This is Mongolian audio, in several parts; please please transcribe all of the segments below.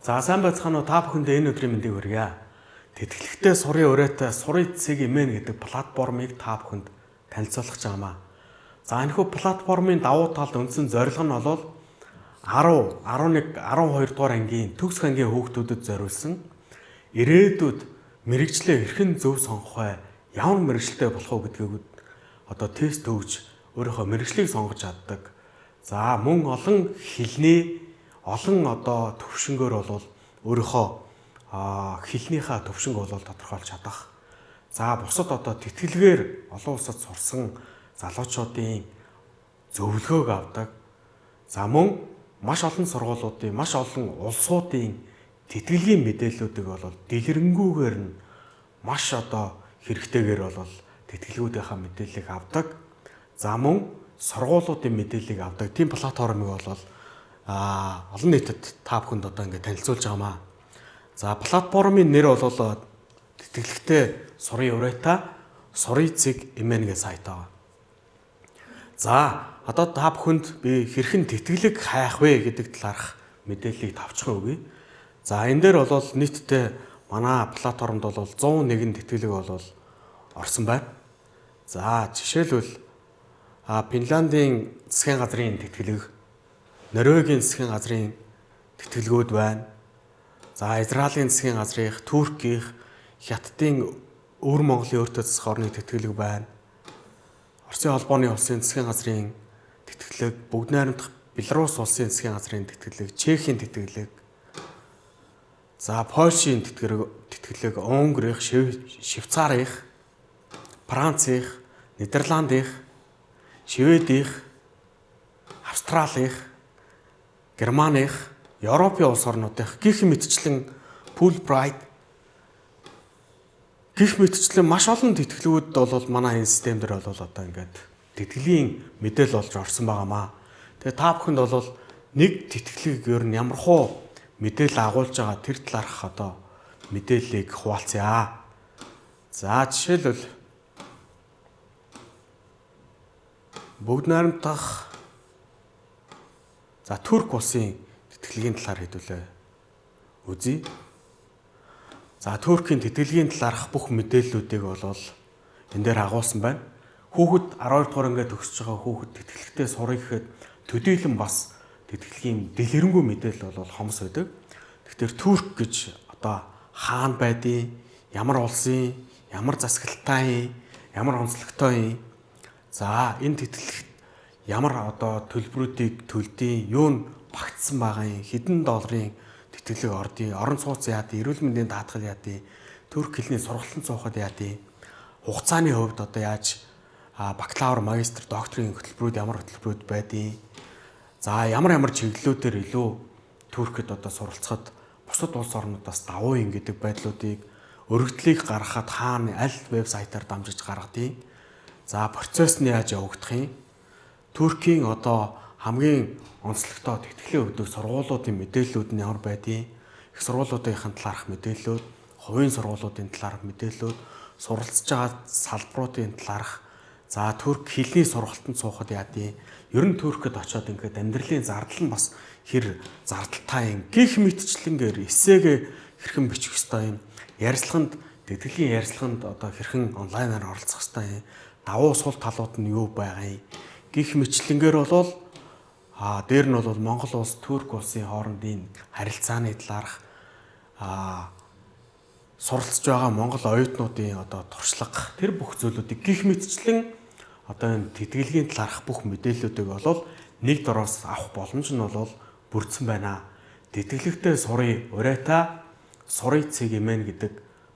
За сайн байцгаана уу, та бүхэндээ энэ өдрийн мэндийг хүргье. Тэтгэлэгтэй сурын урайтай сурын цэг имэн гэдэг платформыг та бүхэнд танилцуулах гэж байгаамаа. За энэхүү платформын давуу талд үндсэн зорилго нь бол 10, 11, 12 дугаар ангийн төгс ангийн хүүхдүүдэд зориулсан ирээдүйд мэрэгчлээ хэрхэн зөв сонгох вэ? Ямар мэрэгчлээ болох вэ гэдгийг одоо тест өгж өөрийнхөө мэрэгчлийг сонгож чаддаг. За мөн олон хэлний олон одоо төвшнгөөр бол өөрийнхөө хэлнийхээ төвшинг бол тодорхойлж чадах. За бусад одоо тэтгэлгээр олон улсад сурсан залуучуудын зөвлөгөөг авдаг. За мөн маш олон сургуулиудын, маш олон улсуудын тэтгэлгийн мэдээллүүдийг бол дэлгэрэнгүйгээр нь маш одоо хэрэгтэйгээр бол тэтгэлгүүдийнхаа мэдээллийг авдаг. За мөн сургуулиудын мэдээллийг авдаг. Тийм платформыг бол олон нийтэд та бүхэнд одоо ингээд танилцуулж байгаамаа. За платформын нэр бол тэтгэлэгтэй сурын урайтай сурын цэг имэн гэх сайт байгаа. За одоо та бүхэнд би хэрхэн тэтгэлэг хайх вэ гэдэг талаарх мэдээллийг тавчхан өгье. За энэ дээр бол нийтдээ манай платформд бол 101 тэтгэлэг бол орсон байна. За жишээлбэл Финландийн засгийн газрын тэтгэлэг, Норвегийн засгийн газрын тэтгэлгүүд байна. За Израилийн засгийн газрынх, Туркийн, Хятадын өвөр Монголын өөртөө засах орны тэтгэлэг байна. Оросын холбооны улсын засгийн газрын тэтгэлэг, Бүгд найрамдах Беларусь улсын засгийн газрын тэтгэлэг, Чехийн тэтгэлэг. За Польшийн тэтгэлэг, Унгарих, Швейцарих, Францих, Нидерландих, Шведих, Австралих, Германих, Европын улс орнуудынх гэх мэтчлэн Fulbright гэх мэтчлэн маш олон тэтгэлгүүд бол манай энэ систем дээр бол одоо ингээд тэтгэлийн мэдээлэл болж орсон байгаамаа. Тэгээ та бүхэнд бол нэг тэтгэлгийг ер нь ямархуу мэдээлэл агуулж байгаа тэр талаарх одоо мэдээллийг хуваалцъя. За жишээлбэл Бүгд найрамдах Турк улсын тэтгэлгийн талаар хэдүүлээ үзье. За Туркийн тэтгэлгийн талаарх бүх мэдээллүүдийг бол энэ дээр агуулсан байна. Хүүхэд 12 дугаар ингээд төгсөж байгаа хүүхэд тэтгэлэгтэй сурах гэхэд төдийлөн бас тэтгэлгийн дэлгэрэнгүй мэдээлэл бол хомс байдаг. Тэгэхээр Турк гэж одоо хаана байдیں, ямар улсын, ямар засаглалтай, ямар онцлогтой юм. За энэ тэтгэлэгт ямар одоо төлбөрүүдийг төлдөг, юу нь багтсан байгаа юм, хэдэн долларын тэтгэлэг ордыг, орон сууц яадыг, эрүүл мэндийн даатгал яадыг, турк хэлний сургалтын цуухад яадыг, хугацааны хувьд одоо яаж бакалавр, магистр, докторийн хөтөлбөрүүд ямар хөтөлбөрүүд байдیں. За ямар чиглэлүүдээр илүү туркэд одоо суралцахад бусад улс орнуудаас давуу юм гэдэг байдлуудыг өргөдлийг гаргахад хаана аль вебсайтаар дамжиж гаргадیں. За процесс нь яаж явагдах юм? Туркийн одоо хамгийн онцлогтой тэтгэлийн өгдөг сургуулиудын мэдээллүүд нь ямар байдیں? Их сургуулиудын талаарх мэдээллүүд, хувийн сургуулиудын талаарх мэдээллүүд, суралцж байгаа салбаруудын талаарх, за турк хэлний сургалтанд суухад яадیں? Ер нь туркэд очиод ингээд амьдралын зардал нь бас хэр зардалтай юм? Гэх мэтчлэнгээр эсээгээ хэрхэн бичих ёстой юм? Ярилцлаганд, тэтгэлийн ярилцлаганд одоо хэрхэн онлайнаар оролцох ёстой юм? Давуу сул талууд нь юу байгаа юм? Гэх мэтлэнгээр бол дээр нь бол Монгол улс, Турк улсын хоорондын харилцааны талаарх суралцж байгаа Монгол оюутнуудын одоо туршлага тэр бүх зүйлүүдийг гэх мэтчлэн одоо энэ тэтгэлгийн талаарх бүх мэдээллүүдийг бол нэг дороос авах боломж нь бол бүрдсэн байна. Тэтгэлэгтэй сурын урайтай сурын цэг имэн гэдэг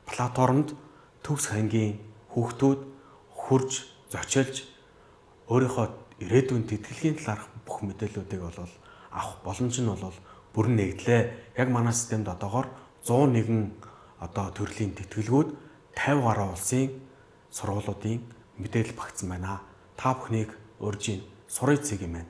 платформд төгс ангийн хүүхдүүд хурж зочилж өөрийнхөө ирээдүйн тэтгэлгийн талаарх бүх мэдээллүүдийг бол авах боломж нь бол бүрэн нэгдлээ. Яг манай системд одоогоор 101 одоо төрлийн тэтгэлгүүд 50 гаруй улсын сургуулиудын мэдээлэл багтсан байна. Та бүхнийг урьж сурын цэг имэн